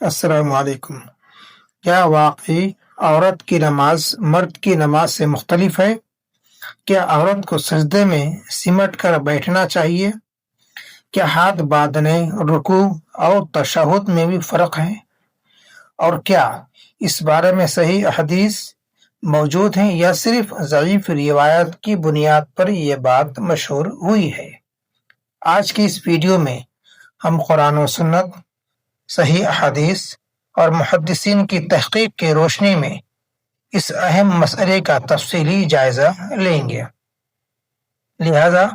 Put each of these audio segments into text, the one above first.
السلام علیکم۔ کیا واقعی عورت کی نماز مرد کی نماز سے مختلف ہے؟ کیا عورت کو سجدے میں سمٹ کر بیٹھنا چاہیے؟ کیا ہاتھ باندھنے، رکوع اور تشہد میں بھی فرق ہے؟ اور کیا اس بارے میں صحیح احادیث موجود ہیں یا صرف ضعیف روایات کی بنیاد پر یہ بات مشہور ہوئی ہے؟ آج کی اس ویڈیو میں ہم قرآن و سنت، صحیح احادیث اور محدثین کی تحقیق کی روشنی میں اس اہم مسئلے کا تفصیلی جائزہ لیں گے، لہذا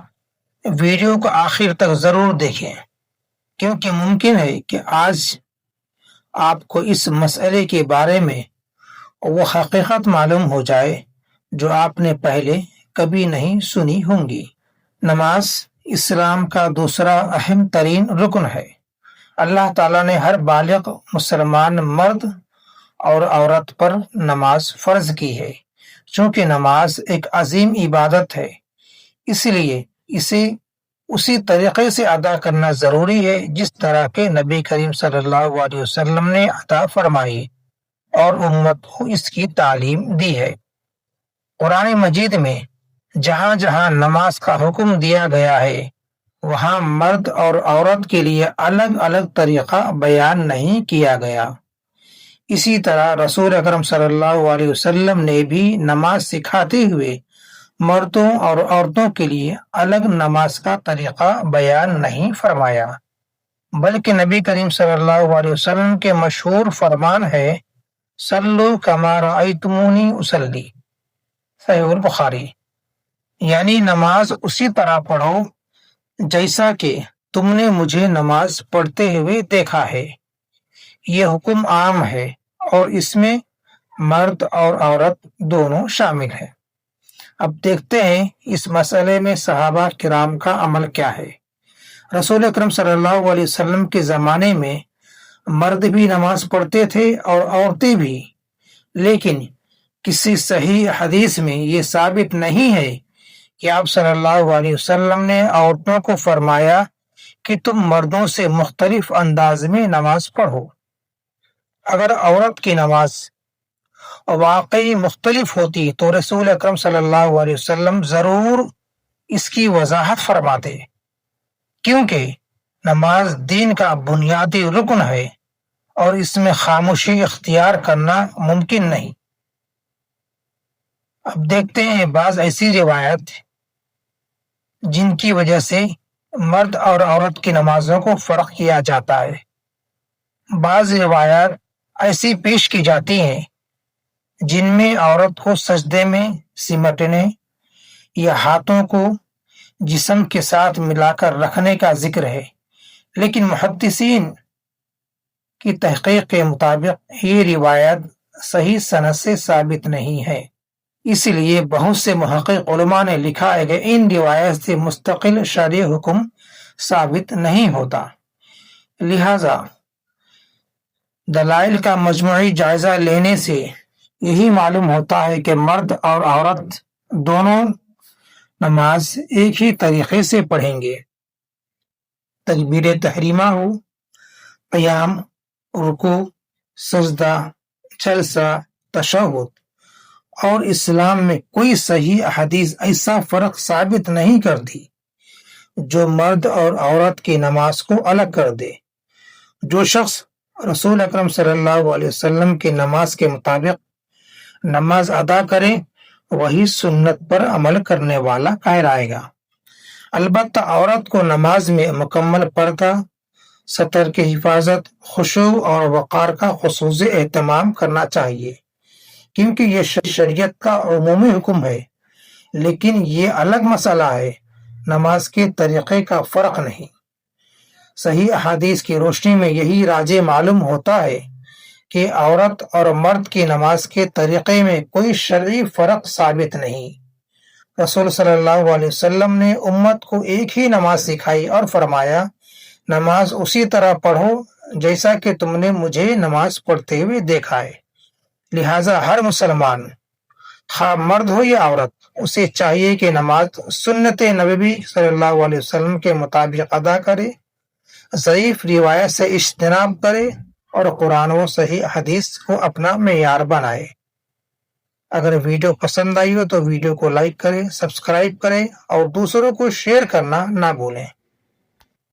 ویڈیو کو آخر تک ضرور دیکھیں، کیونکہ ممکن ہے کہ آج آپ کو اس مسئلے کے بارے میں وہ حقیقت معلوم ہو جائے جو آپ نے پہلے کبھی نہیں سنی ہوں گی۔ نماز اسلام کا دوسرا اہم ترین رکن ہے۔ اللہ تعالیٰ نے ہر بالغ مسلمان مرد اور عورت پر نماز فرض کی ہے۔ چونکہ نماز ایک عظیم عبادت ہے، اس لیے اسے اسی طریقے سے ادا کرنا ضروری ہے جس طرح کہ نبی کریم صلی اللہ علیہ وسلم نے ادا فرمائی اور امت کو اس کی تعلیم دی ہے۔ قرآن مجید میں جہاں جہاں نماز کا حکم دیا گیا ہے، وہاں مرد اور عورت کے لیے الگ الگ طریقہ بیان نہیں کیا گیا۔ اسی طرح رسول اکرم صلی اللہ علیہ وسلم نے بھی نماز سکھاتے ہوئے مردوں اور عورتوں کے لیے الگ نماز کا طریقہ بیان نہیں فرمایا، بلکہ نبی کریم صلی اللہ علیہ وسلم کے مشہور فرمان ہے، صلو کما رأیتمونی اصلی، صحیح البخاری، یعنی نماز اسی طرح پڑھو جیسا کہ تم نے مجھے نماز پڑھتے ہوئے دیکھا ہے۔ یہ حکم عام ہے اور اس میں مرد اور عورت دونوں شامل ہیں۔ اب دیکھتے ہیں اس مسئلے میں صحابہ کرام کا عمل کیا ہے۔ رسول اکرم صلی اللہ علیہ وسلم کے زمانے میں مرد بھی نماز پڑھتے تھے اور عورتیں بھی، لیکن کسی صحیح حدیث میں یہ ثابت نہیں ہے کہ آپ صلی اللہ علیہ وسلم نے عورتوں کو فرمایا کہ تم مردوں سے مختلف انداز میں نماز پڑھو۔ اگر عورت کی نماز واقعی مختلف ہوتی تو رسول اکرم صلی اللہ علیہ وسلم ضرور اس کی وضاحت فرماتے، کیونکہ نماز دین کا بنیادی رکن ہے اور اس میں خاموشی اختیار کرنا ممکن نہیں۔ اب دیکھتے ہیں بعض ایسی روایت جن کی وجہ سے مرد اور عورت کی نمازوں کو فرق کیا جاتا ہے۔ بعض روایات ایسی پیش کی جاتی ہیں جن میں عورت کو سجدے میں سمٹنے یا ہاتھوں کو جسم کے ساتھ ملا کر رکھنے کا ذکر ہے، لیکن محدثین کی تحقیق کے مطابق یہ روایت صحیح سند سے ثابت نہیں ہے، اس لیے بہت سے محقق علماء نے لکھا ہے کہ ان روایت سے مستقل شرعی حکم ثابت نہیں ہوتا۔ لہذا دلائل کا مجموعی جائزہ لینے سے یہی معلوم ہوتا ہے کہ مرد اور عورت دونوں نماز ایک ہی طریقے سے پڑھیں گے۔ تکبیر تحریمہ ہو، قیام، رکوع، سجدہ، جلسہ، تشہد، اور اسلام میں کوئی صحیح حدیث ایسا فرق ثابت نہیں کرتی جو مرد اور عورت کی نماز کو الگ کر دے۔ جو شخص رسول اکرم صلی اللہ علیہ وسلم کی نماز کے مطابق نماز ادا کرے وہی سنت پر عمل کرنے والا کہلائے گا۔ البتہ عورت کو نماز میں مکمل پردہ، سطر کی حفاظت، خشوع اور وقار کا خصوصی اہتمام کرنا چاہیے، کیونکہ یہ شریعت کا عمومی حکم ہے، لیکن یہ الگ مسئلہ ہے، نماز کے طریقے کا فرق نہیں۔ صحیح احادیث کی روشنی میں یہی راجح معلوم ہوتا ہے کہ عورت اور مرد کی نماز کے طریقے میں کوئی شرعی فرق ثابت نہیں۔ رسول صلی اللہ علیہ وسلم نے امت کو ایک ہی نماز سکھائی اور فرمایا، نماز اسی طرح پڑھو جیسا کہ تم نے مجھے نماز پڑھتے ہوئے دیکھا ہے۔ لہٰذا ہر مسلمان، خواہ مرد ہو یا عورت، اسے چاہیے کہ نماز سنت نبوی صلی اللہ علیہ وسلم کے مطابق ادا کرے، ضعیف روایت سے اجتناب کرے اور قرآن و صحیح حدیث کو اپنا معیار بنائے۔ اگر ویڈیو پسند آئی ہو تو ویڈیو کو لائک کریں، سبسکرائب کریں اور دوسروں کو شیئر کرنا نہ بھولیں۔